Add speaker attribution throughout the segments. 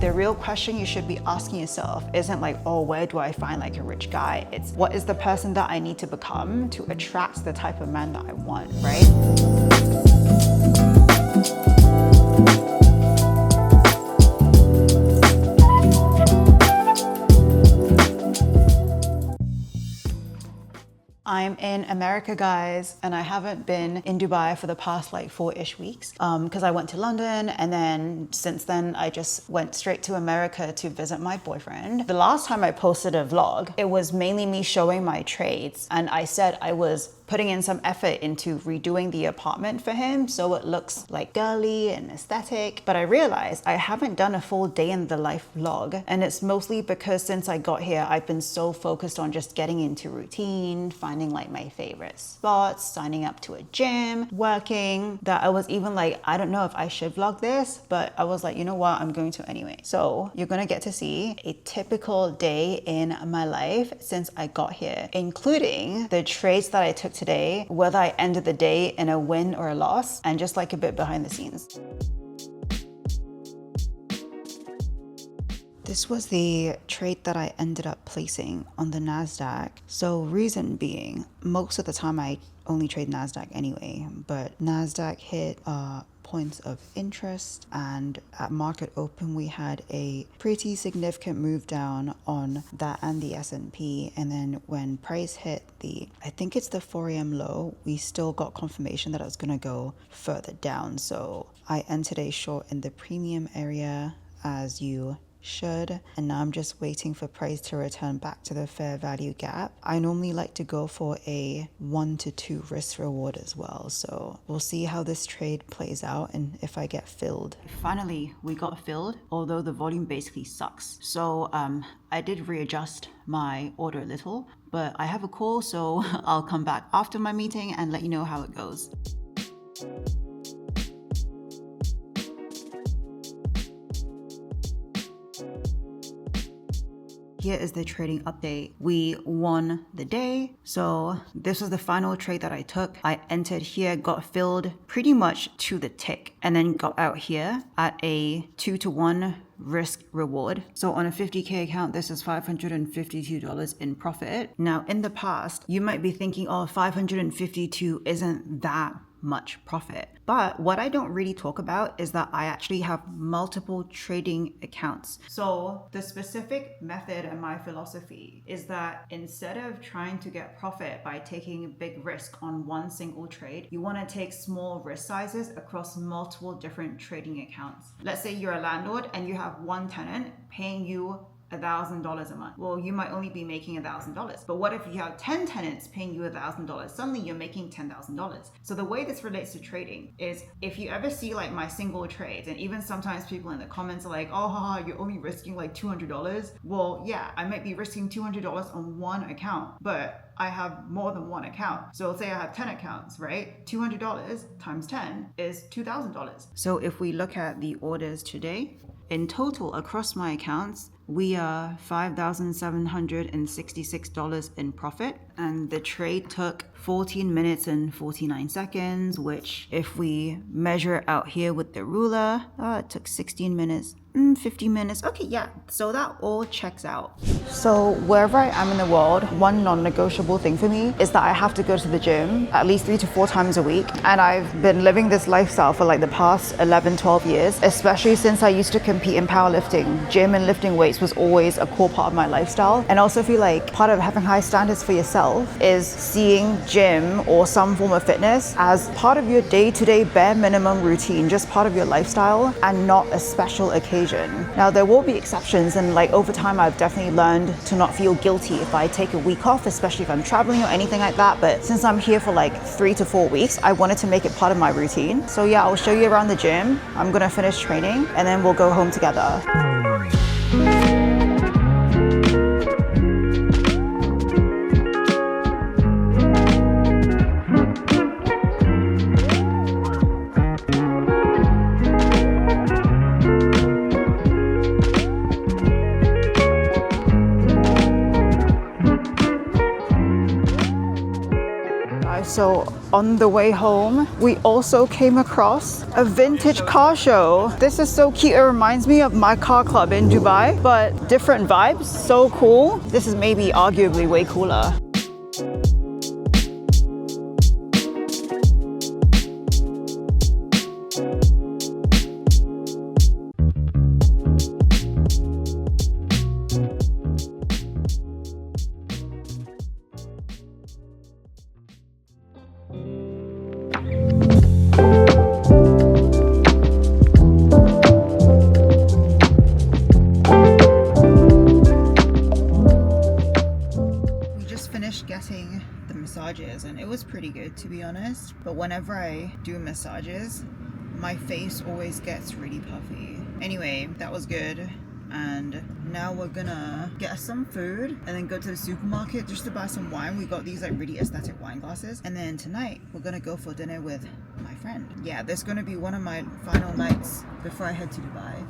Speaker 1: the real question you should be asking yourself isn't like, oh, where do I find like a rich guy? It's what is the person that I need to become to attract the type of man that I want, right? I'm in America, guys, and I haven't been in Dubai for the past like 4-ish weeks because I went to London, and then since then I just went straight to America to visit my boyfriend. The last time I posted a vlog, it was mainly me showing my trades, and I said I was putting in some effort into redoing the apartment for him so it looks like girly and aesthetic. But I realized I haven't done a full day in the life vlog, and it's mostly because since I got here, I've been so focused on just getting into routine, finding like my favorite spots, signing up to a gym, working, that I was even like, I don't know if I should vlog this, but I was like, you know what, I'm going to anyway. So you're gonna get to see a typical day in my life since I got here, including the trades that I took today, whether I ended the day in a win or a loss, and just like a bit behind the scenes. This was the trade that I ended up placing on the NASDAQ. So reason being, most of the time I only trade NASDAQ anyway, but NASDAQ hit points of interest, and at market open we had a pretty significant move down on that and the S&P, and then when price hit I think it's the 4 a.m. low, we still got confirmation that it was going to go further down. So I entered a short in the premium area, as you should, and now I'm just waiting for price to return back to the fair value gap. I normally like to go for a 1 to 2 risk reward as well, so we'll see how this trade plays out and if I get filled. Finally, we got filled, although the volume basically sucks. So I did readjust my order a little, but I have a call, so I'll come back after my meeting and let you know how it goes. Here is the trading update. We won the day. So this was the final trade that I took. I entered here, got filled pretty much to the tick, and then got out here at a 2-to-1 risk reward. So on a 50K account, this is $552 in profit. Now in the past, you might be thinking, oh, 552 isn't that much profit. But what I don't really talk about is that I actually have multiple trading accounts. So the specific method and my philosophy is that instead of trying to get profit by taking a big risk on one single trade, you want to take small risk sizes across multiple different trading accounts. Let's say you're a landlord and you have one tenant paying you $1,000 a month. Well, you might only be making $1,000, but what if you have 10 tenants paying you $1,000? Suddenly you're making $10,000. So the way this relates to trading is, if you ever see like my single trades, and even sometimes people in the comments are like, oh, haha, you're only risking like $200. Well, yeah, I might be risking $200 on one account, but I have more than one account. So say I have 10 accounts, right? $200 times 10 is $2,000. So if we look at the orders today, in total across my accounts, we are $5,766 in profit, and the trade took 14 minutes and 49 seconds, which if we measure it out here with the ruler, it took 16 minutes, 15 minutes. Okay, yeah, so that all checks out. So wherever I am in the world, one non-negotiable thing for me is that I have to go to the gym at least 3 to 4 times a week. And I've been living this lifestyle for like the past 11, 12 years, especially since I used to compete in powerlifting. Gym and lifting weights was always a core part of my lifestyle. And I also feel like part of having high standards for yourself is seeing gym or some form of fitness as part of your day-to-day bare minimum routine, just part of your lifestyle and not a special occasion. Now there will be exceptions, and like over time I've definitely learned to not feel guilty if I take a week off, especially if I'm traveling or anything like that. But since I'm here for like 3 to 4 weeks, I wanted to make it part of my routine. So yeah, I'll show you around the gym. I'm gonna finish training and then we'll go home together. So on the way home, we also came across a vintage car show. This is so cute. It reminds me of my car club in Dubai, but different vibes. So cool. This is maybe arguably way cooler. Getting the massages and it was pretty good, to be honest, but whenever I do massages my face always gets really puffy. Anyway, that was good, and now we're gonna get some food and then go to the supermarket just to buy some wine. We got these like really aesthetic wine glasses, and then tonight we're gonna go for dinner with my friend. Yeah, this is gonna be one of my final nights before I head to Dubai.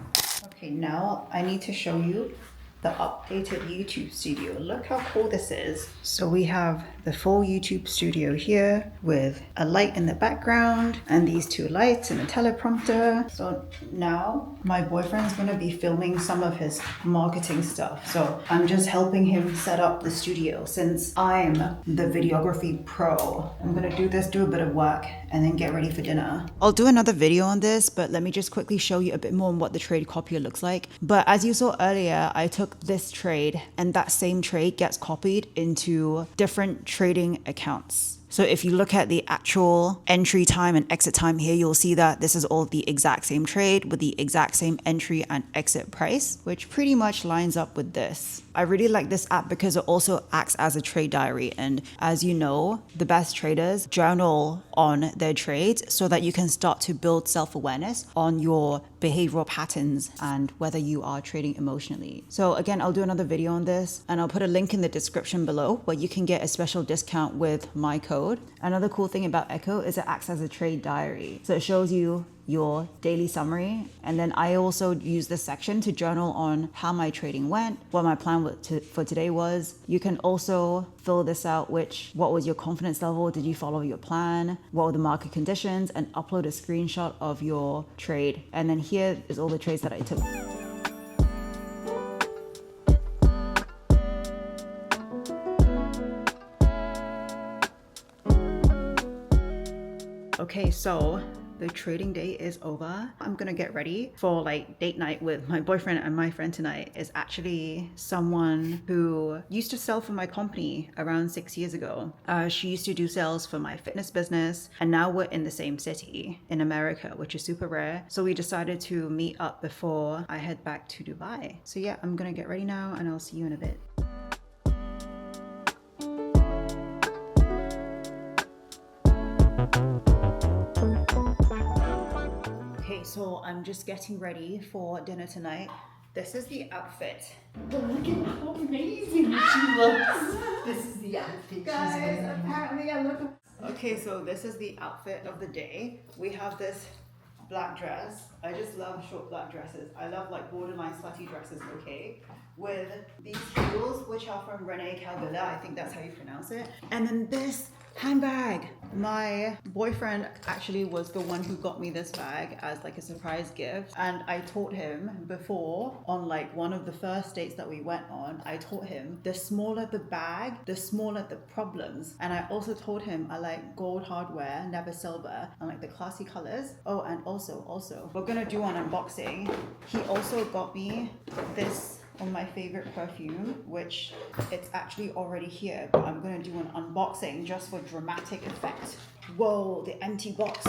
Speaker 1: Okay, now I need to show you the updated YouTube studio. Look how cool this is. So we have the full YouTube studio here with a light in the background and these two lights and a teleprompter. So now my boyfriend's gonna be filming some of his marketing stuff. So I'm just helping him set up the studio since I'm the videography pro. I'm gonna do a bit of work and then get ready for dinner. I'll do another video on this, but let me just quickly show you a bit more on what the trade Copier looks like. But as you saw earlier, I took this trade and that same trade gets copied into different trading accounts. So if you look at the actual entry time and exit time here, you'll see that this is all the exact same trade with the exact same entry and exit price, which pretty much lines up with this. I really like this app because it also acts as a trade diary. And as you know, the best traders journal on their trades so that you can start to build self-awareness on your behavioral patterns and whether you are trading emotionally. So again, I'll do another video on this and I'll put a link in the description below where you can get a special discount with my code. Another cool thing about Echo is it acts as a trade diary. So it shows you your daily summary, and then I also use this section to journal on how my trading went, what my plan for today was. You can also fill this out, what was your confidence level, did you follow your plan, what were the market conditions, and upload a screenshot of your trade. And then here is all the trades that I took. Okay, so the trading day is over. I'm gonna get ready for like date night with my boyfriend, and my friend tonight is actually someone who used to sell for my company around 6 years ago. She used to do sales for my fitness business, and now we're in the same city in America, which is super rare. So we decided to meet up before I head back to Dubai. So yeah, I'm gonna get ready now and I'll see you in a bit. So I'm just getting ready for dinner tonight. This is the outfit.
Speaker 2: Oh, look at how amazing she looks. This is the outfit.
Speaker 1: Guys, apparently I look... Okay, so this is the outfit of the day. We have this black dress. I just love short black dresses. I love like borderline slutty dresses, okay? With these heels, which are from Rene Calvilla. I think that's how you pronounce it. And then this handbag. My boyfriend actually was the one who got me this bag as like a surprise gift, and I taught him before on like one of the first dates that we went on. I taught him the smaller the bag, the smaller the problems. And I also told him I like gold hardware, never silver, and like the classy colors. Oh, and also we're gonna do an unboxing. He also got me this on my favorite perfume, which it's actually already here, but I'm gonna do an unboxing just for dramatic effect. Whoa, the empty box.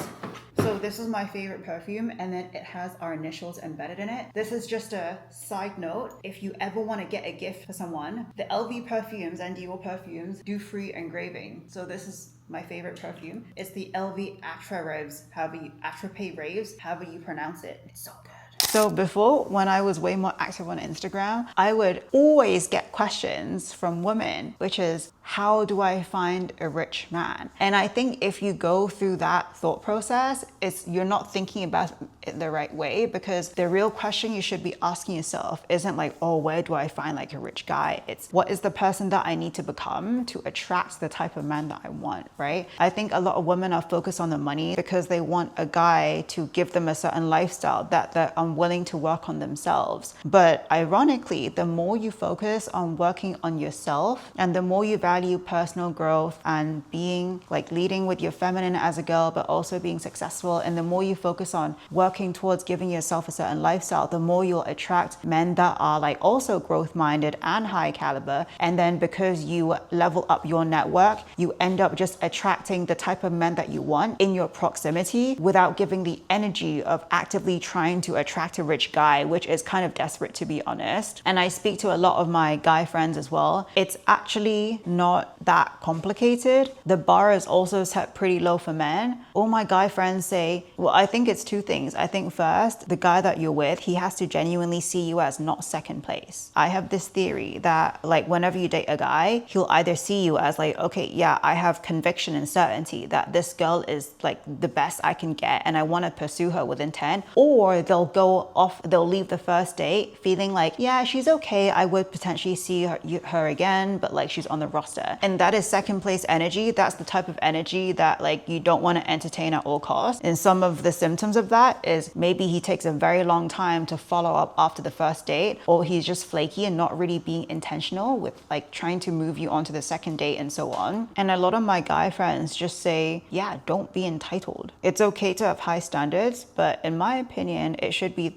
Speaker 1: So this is my favorite perfume, and then it has our initials embedded in it. This is just a side note. If you ever want to get a gift for someone, the LV perfumes and Dior perfumes do free engraving. So this is my favorite perfume. It's the LV Atra Raves, Atrapay Raves, however you pronounce it. It's so good. So before, when I was way more active on Instagram, I would always get questions from women, which is, how do I find a rich man? And I think if you go through that thought process, you're not thinking about it the right way, because the real question you should be asking yourself isn't like, oh, where do I find like a rich guy? It's what is the person that I need to become to attract the type of man that I want, right? I think a lot of women are focused on the money because they want a guy to give them a certain lifestyle that they're unwilling to work on themselves. But ironically, the more you focus on working on yourself and the more you value personal growth and being like leading with your feminine as a girl, but also being successful, and the more you focus on working towards giving yourself a certain lifestyle, the more you'll attract men that are like also growth minded and high caliber. And then because you level up your network, you end up just attracting the type of men that you want in your proximity without giving the energy of actively trying to attract a rich guy, which is kind of desperate, to be honest. And I speak to a lot of my guy friends as well. It's actually not that complicated. The bar is also set pretty low for men. All my guy friends say, well, I think it's two things. I think first, the guy that you're with, he has to genuinely see you as not second place. I have this theory that like whenever you date a guy, he'll either see you as like, okay, yeah, I have conviction and certainty that this girl is like the best I can get and I want to pursue her with intent, or they'll leave the first date feeling like, yeah, she's okay, I would potentially see her again, but like she's on the roster. And that is second place energy. That's the type of energy that like you don't want to entertain at all costs. And some of the symptoms of that is maybe he takes a very long time to follow up after the first date, or he's just flaky and not really being intentional with like trying to move you on to the second date and so on. And a lot of my guy friends just say, yeah, don't be entitled. It's okay to have high standards, but in my opinion,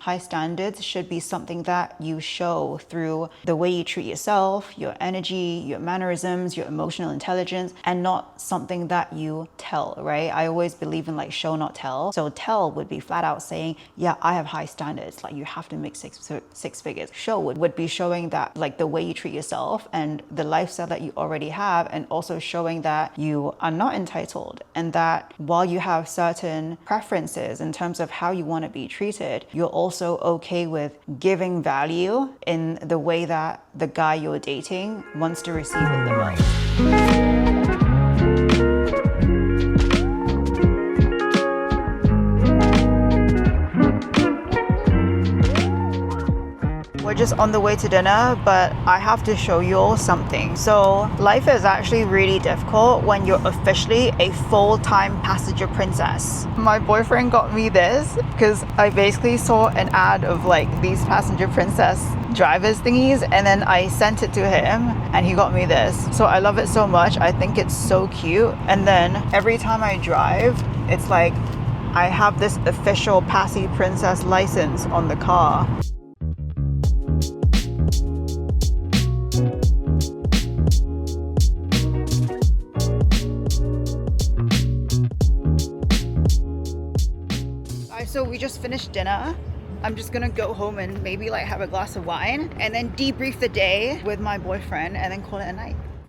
Speaker 1: high standards should be something that you show through the way you treat yourself, your energy, your mannerisms, your emotional intelligence, and not something that you tell, right? I always believe in like show, not tell. So tell would be flat out saying, yeah, I have high standards, like you have to make six figures. Show would be showing that like the way you treat yourself and the lifestyle that you already have, and also showing that you are not entitled, and that while you have certain preferences in terms of how you want to be treated, you're also okay with giving value in the way that the guy you're dating wants to receive it the most. We're just on the way to dinner, but I have to show you all something. So life is actually really difficult when you're officially a full-time passenger princess. My boyfriend got me this because I basically saw an ad of like these passenger princess drivers thingies, and then I sent it to him and he got me this. So I love it so much. I think it's so cute. And then every time I drive, it's like I have this official Passy Princess license on the car. So we just finished dinner. I'm just gonna go home and maybe like have a glass of wine and then debrief the day with my boyfriend and then call it a night.